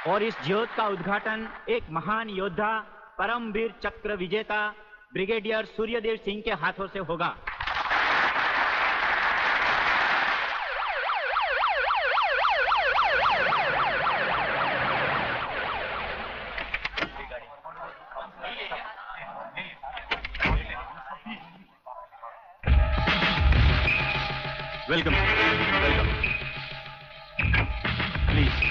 और इस ज्योत का उद्घाटन एक महान योद्धा, परमवीर चक्र विजेता ब्रिगेडियर सूर्यदेव सिंह के हाथों से होगा। Welcome, welcome. प्लीज।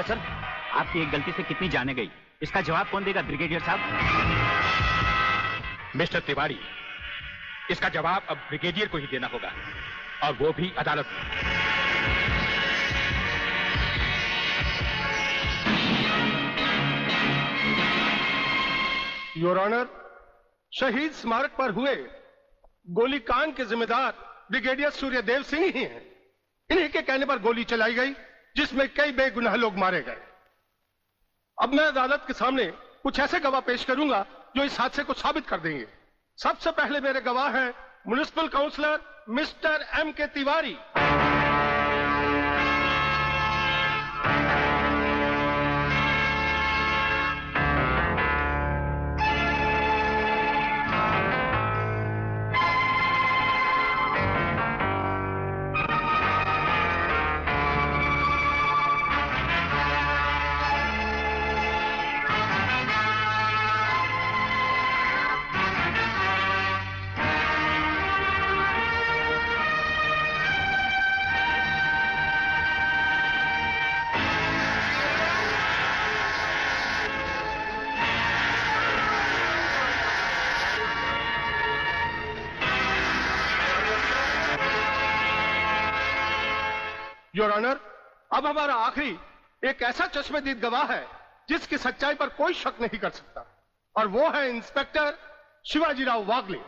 सर, आपकी एक गलती से कितनी जाने गई, इसका जवाब कौन देगा ब्रिगेडियर साहब? मिस्टर तिवारी, इसका जवाब अब ब्रिगेडियर को ही देना होगा, और वो भी अदालत में। योर ऑनर, शहीद स्मारक पर हुए गोलीकांड के जिम्मेदार ब्रिगेडियर सूर्यदेव सिंह ही हैं। इन्हीं के कहने पर गोली चलाई गई, जिसमें कई बेगुनाह लोग मारे गए। अब मैं अदालत के सामने कुछ ऐसे गवाह पेश करूंगा जो इस हादसे को साबित कर देंगे। सबसे पहले मेरे गवाह हैं municipal councillor mister M.K. Tiwari. Your honour, अब हमारा आखिरी एक ऐसा चश्मदीद गवाह है जिसकी सच्चाई पर कोई शक नहीं कर सकता, और वो है इंस्पेक्टर शिवाजीराव वागले।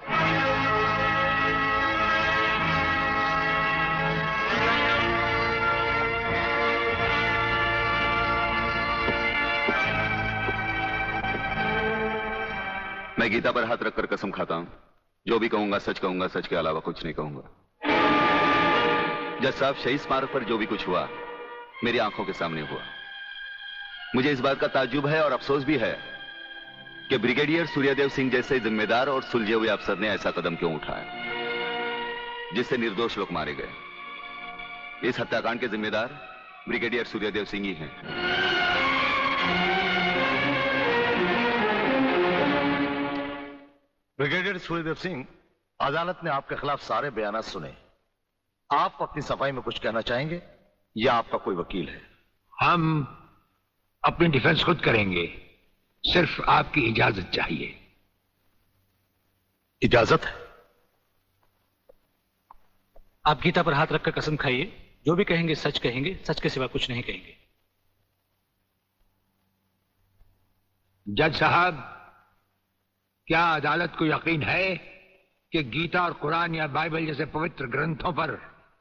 मैं गीता पर हाथ रखकर कसम खाता हूं, जो भी कहूंगा सच कहूंगा, सच के अलावा कुछ नहीं कहूंगा। जज साहब, शहीद स्मारक पर जो भी कुछ हुआ मेरी आंखों के सामने हुआ। मुझे इस बात का ताज्जुब है और अफसोस भी है कि ब्रिगेडियर सूर्यदेव सिंह जैसे जिम्मेदार और सुलझे हुए अफसर ने ऐसा कदम क्यों उठाया जिससे निर्दोष लोग मारे गए। इस हत्याकांड के जिम्मेदार ब्रिगेडियर सूर्यदेव सिंह ही हैं। ब्रिगेडियर सूर्यदेव सिंह, अदालत ने आपके खिलाफ सारे बयानात सुने। आप अपनी सफाई में कुछ कहना चाहेंगे या आपका कोई वकील है? हम अपनी डिफेंस खुद करेंगे, सिर्फ आपकी इजाजत चाहिए। इजाजत है? आप गीता पर हाथ रखकर कसम खाइए, जो भी कहेंगे सच कहेंगे, सच के सिवा कुछ नहीं कहेंगे। जज साहब, क्या अदालत को यकीन है कि गीता और कुरान या बाइबल जैसे पवित्र ग्रंथों पर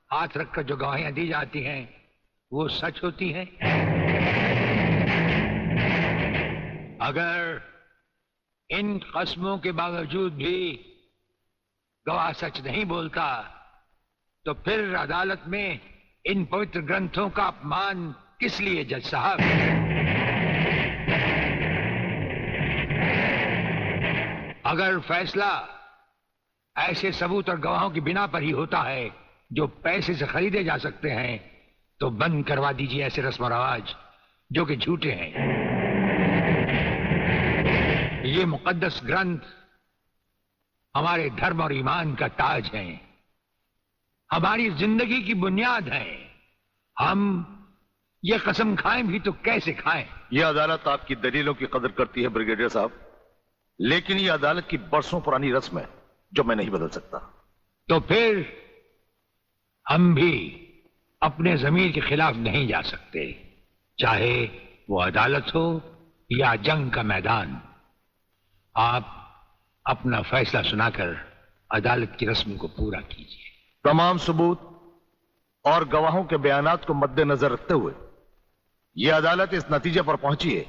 हाथ रखकर जो गवाहियां दी जाती हैं वो सच होती हैं? अगर इन कस्मों के बावजूद भी गवाह सच नहीं बोलता तो फिर अदालत में इन पवित्र ग्रंथों का अपमान किस लिए जज साहब? अगर फैसला ऐसे सबूत और गवाहों की बिना पर ही होता है जो पैसे से खरीदे जा सकते हैं, तो बंद करवा दीजिए ऐसे रस्म और रवाज जो कि झूठे हैं। ये मुकद्दस ग्रंथ हमारे धर्म और ईमान का ताज है, हमारी जिंदगी की बुनियाद है। हम ये कसम खाएं भी तो कैसे खाएं? यह अदालत आपकी दलीलों की कदर करती है ब्रिगेडियर साहब, लेकिन यह अदालत की बरसों पुरानी रस्म है जो मैं नहीं बदल सकता। तो फिर हम भी अपने जमीर के खिलाफ नहीं जा सकते, चाहे वो अदालत हो या जंग का मैदान। आप अपना फैसला सुनाकर अदालत की रस्म को पूरा कीजिए। तमाम सबूत और गवाहों के बयानात को मद्देनजर रखते हुए यह अदालत इस नतीजे पर पहुंची है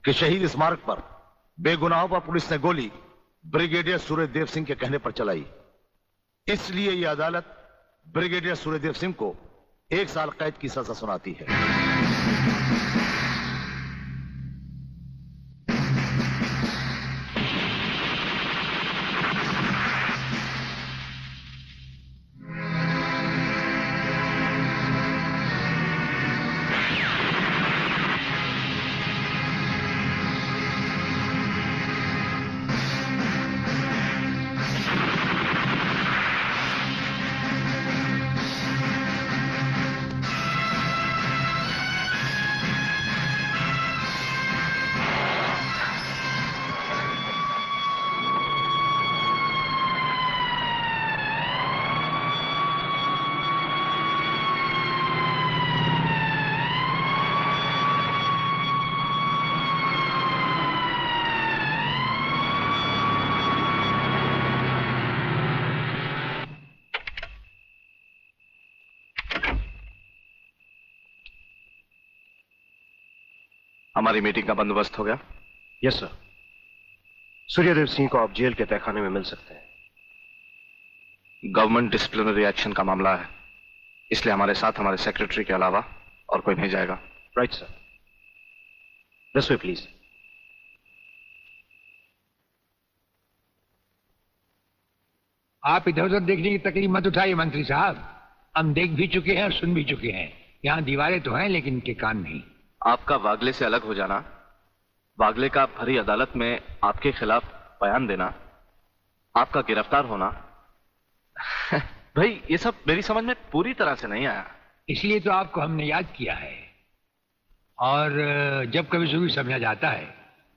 कि शहीद स्मारक पर बेगुनाहों पर पुलिस ने गोली ब्रिगेडियर सूर्यदेव सिंह के कहने पर चलाई। इसलिए यह अदालत ब्रिगेडियर सूर्यदेव सिंह को 1 साल कैद की सजा सुनाती है। हमारी मीटिंग का बंदोबस्त हो गया? Yes sir. सूर्यदेव सिंह को आप जेल के तहखाने में मिल सकते हैं। गवर्नमेंट डिसिप्लिनरी एक्शन का मामला है, इसलिए हमारे साथ हमारे सेक्रेटरी के अलावा और कोई नहीं जाएगा। Right sir. This way please. आप इधर उधर देखने की तकलीफ मत उठाइए मंत्री साहब, हम देख भी चुके हैं और सुन भी चुके हैं। यहाँ दीवारें तो हैं लेकिन इनके कान नहीं। आपका वागले से अलग हो जाना, वागले का भरी अदालत में आपके खिलाफ बयान देना, आपका गिरफ्तार होना भाई ये सब मेरी समझ में पूरी तरह से नहीं आया। इसलिए तो आपको हमने याद किया है। और जब कभी जरूरी समझा जाता है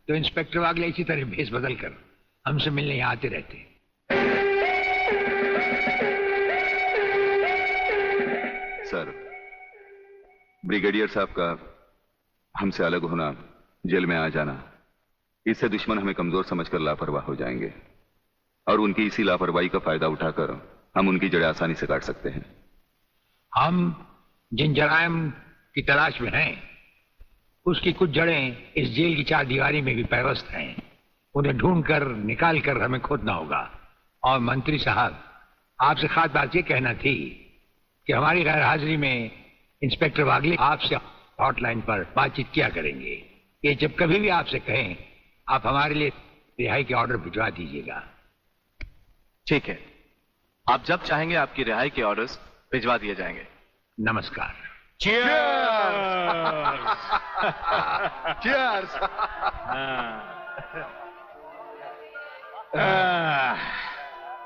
तो इंस्पेक्टर वागले इसी तरह भेस बदल कर हमसे मिलने यहाँ आते रहते हैं। सर, ब्रिगेडियर साहब का हमसे अलग होना, जेल में आ जाना, इससे दुश्मन हमें कमजोर समझकर लापरवाह हो जाएंगे और उनकी इसी लापरवाही का फायदा उठाकर हम उनकी जड़ें आसानी से काट सकते हैं। हम जिन जराइम की तलाश में हैं, उसकी कुछ जड़ें इस जेल की 4 दीवारी में भी पैवस्त हैं। उन्हें ढूंढकर निकाल कर हमें खोदना होगा। और मंत्री साहब, आपसे खास बात ये कहना थी कि हमारी गैर हाजिरी में इंस्पेक्टर वागले आपसे हॉटलाइन पर बातचीत किया करेंगे। ये जब कभी भी आपसे कहें, आप हमारे लिए रिहाई के ऑर्डर भिजवा दीजिएगा। ठीक है, आप जब चाहेंगे आपकी रिहाई के ऑर्डर्स भिजवा दिए जाएंगे। नमस्कार। Cheers!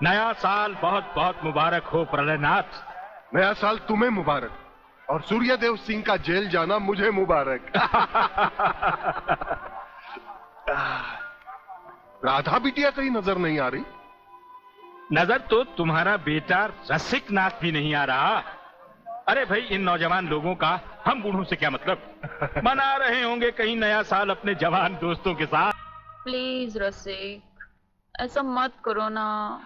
नया साल बहुत बहुत मुबारक हो प्रलयनाथ। नया साल तुम्हें मुबारक और सूर्यदेव सिंह का जेल जाना मुझे मुबारक। राधा बिटिया कहीं नजर नहीं आ रही। नजर तो तुम्हारा बेटा रसिक नाथ भी नहीं आ रहा। अरे भाई, इन नौजवान लोगों का हम बूढ़ों से क्या मतलब? मना रहे होंगे कहीं नया साल अपने जवान दोस्तों के साथ। प्लीज रसिक, ऐसा मत करो ना।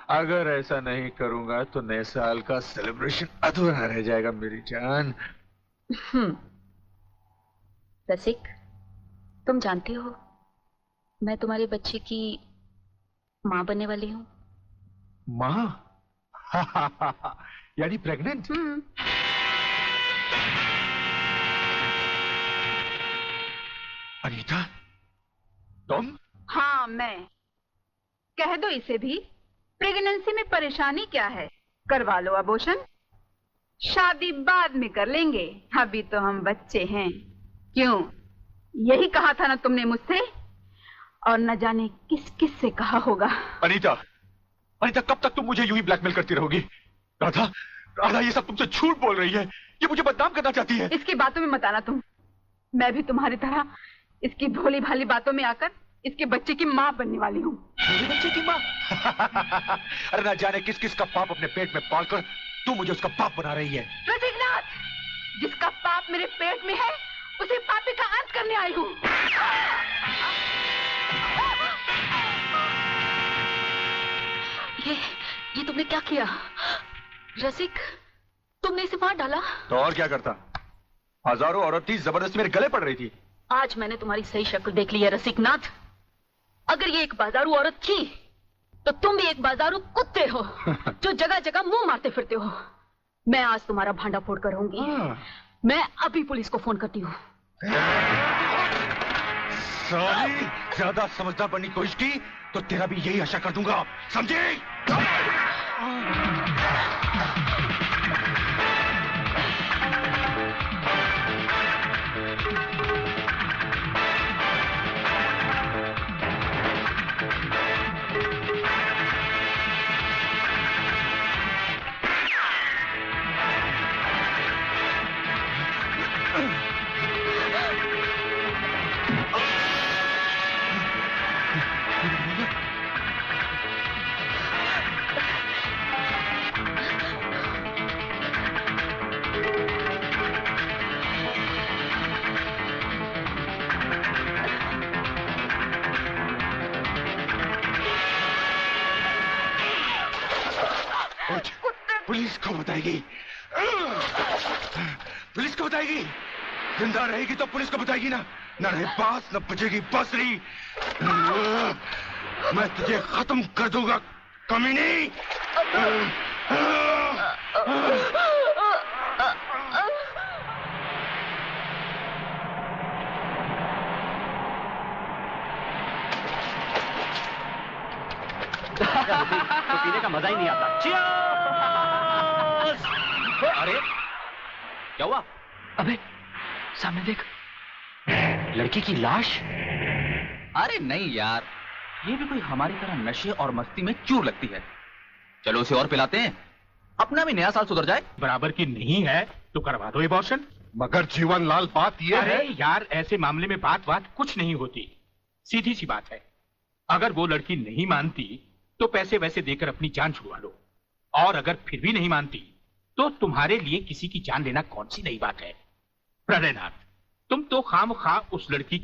अगर ऐसा नहीं करूंगा तो नए साल का सेलिब्रेशन अधूरा रह जाएगा मेरी जान। रसिक, तुम जानते हो मैं तुम्हारे बच्चे की माँ बनने वाली हूँ। माँ? यानी प्रेग्नेंट? अनीता, तुम? हाँ मैं। कह दो इसे भी, प्रेगनेंसी में परेशानी क्या है, करवा लो अबॉर्शन। शादी बाद में कर लेंगे, अभी तो हम बच्चे हैं। क्यों, यही कहा था ना तुमने मुझसे, और न जाने किस किस से कहा होगा। अनीता, अनीता कब तक तुम मुझे यूं ही ब्लैकमेल करती रहोगी? राधा, राधा ये सब तुमसे झूठ बोल रही है, ये मुझे बदनाम करना चाहती है। इसकी बातों में मत आना तुम। मैं भी तुम्हारी तरह इसकी भोली भाली बातों में आकर इसके बच्चे की माँ बनने वाली हूँ। बच्चे की माँ? अरे ना जाने किस किस का पाप अपने पेट में पालकर तू मुझे उसका पाप बना रही है। रसिकनाथ, जिसका पाप मेरे पेट में है उसे पापी का अंत करने आई हूँ। ये तुमने क्या किया? रसिक, तुमने इसे मार डाला? तो और क्या करता? हजारों औरतें जबरदस्ती मेरे गले पड़ रही थी। आज मैंने तुम्हारी सही शक्ल देख ली है रसिकनाथ। अगर ये एक बाजारू औरत थी तो तुम भी एक बाजारू कुत्ते हो जो जगह जगह मुंह मारते फिरते हो। मैं आज तुम्हारा भांडा फोड़ कर रहूंगी। मैं अभी पुलिस को फोन करती हूँ। सारी ज्यादा समझदार बनने की कोशिश की तो तेरा भी यही आशा कर दूंगा, समझे? पुलिस को बताएगी, पुलिस को बताएगी। जिंदा रहेगी तो पुलिस को बताएगी ना, न रहे पास न बचेगी बांसुरी। मैं तुझे खत्म कर दूंगा कमीनी। तो पीने का मजा ही नहीं आता। अरे क्या हुआ? अबे सामने देख, लड़की की लाश। अरे नहीं यार, ये भी कोई हमारी तरह नशे और मस्ती में चूर लगती है। चलो उसे और पिलाते हैं, अपना भी नया साल सुधर जाए। बराबर की नहीं है तो करवा दो एबॉर्शन। मगर जीवन लाल बात यह है। अरे यार, ऐसे मामले में बात कुछ नहीं होती, सीधी सी बात है। अगर वो लड़की नहीं मानती तो पैसे वैसे देकर अपनी जान छुड़वा लो, और अगर फिर भी नहीं मानती तो तुम्हारे लिए किसी की जान लेना कौन सी नई बात है। प्रणयनाथ, तुम तो खामखा उस लड़की